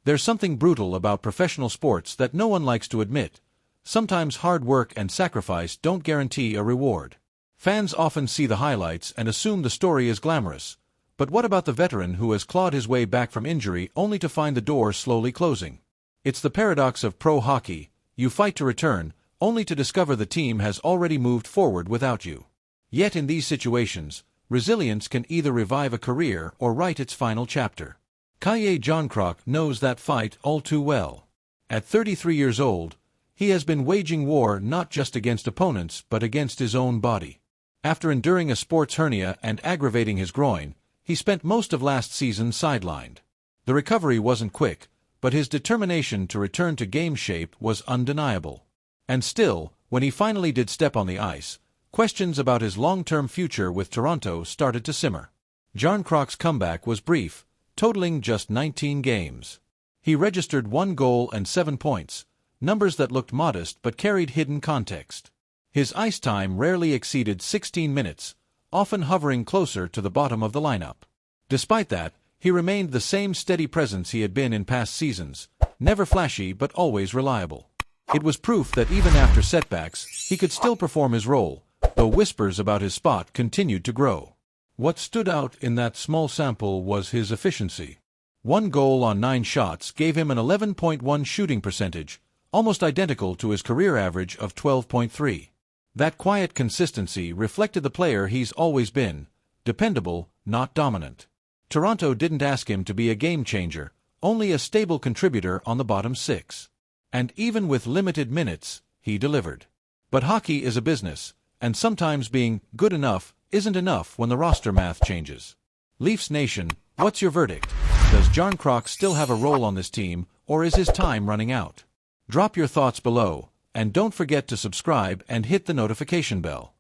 There's something brutal about professional sports that no one likes to admit. Sometimes hard work and sacrifice don't guarantee a reward. Fans often see the highlights and assume the story is glamorous. But what about the veteran who has clawed his way back from injury only to find the door slowly closing? It's the paradox of pro hockey. You fight to return, only to discover the team has already moved forward without you. Yet in these situations, resilience can either revive a career or write its final chapter. Kaye Jonkroc knows that fight all too well. At 33 years old, he has been waging war not just against opponents but against his own body. After enduring a sports hernia and aggravating his groin, he spent most of last season sidelined. The recovery wasn't quick, but his determination to return to game shape was undeniable. And still, when he finally did step on the ice, questions about his long-term future with Toronto started to simmer. Jonkroc's comeback was brief, totaling just 19 games. He registered 1 goal and 7 points, numbers that looked modest but carried hidden context. His ice time rarely exceeded 16 minutes, often hovering closer to the bottom of the lineup. Despite that, he remained the same steady presence he had been in past seasons, never flashy but always reliable. It was proof that even after setbacks, he could still perform his role, though whispers about his spot continued to grow. What stood out in that small sample was his efficiency. 1 goal on 9 shots gave him an 11.1 shooting percentage, almost identical to his career average of 12.3. That quiet consistency reflected the player he's always been, dependable, not dominant. Toronto didn't ask him to be a game-changer, only a stable contributor on the bottom 6. And even with limited minutes, he delivered. But hockey is a business, and sometimes being good enough isn't enough when the roster math changes. Leafs Nation, what's your verdict? Does Jonkroc still have a role on this team, or is his time running out? Drop your thoughts below, and don't forget to subscribe and hit the notification bell.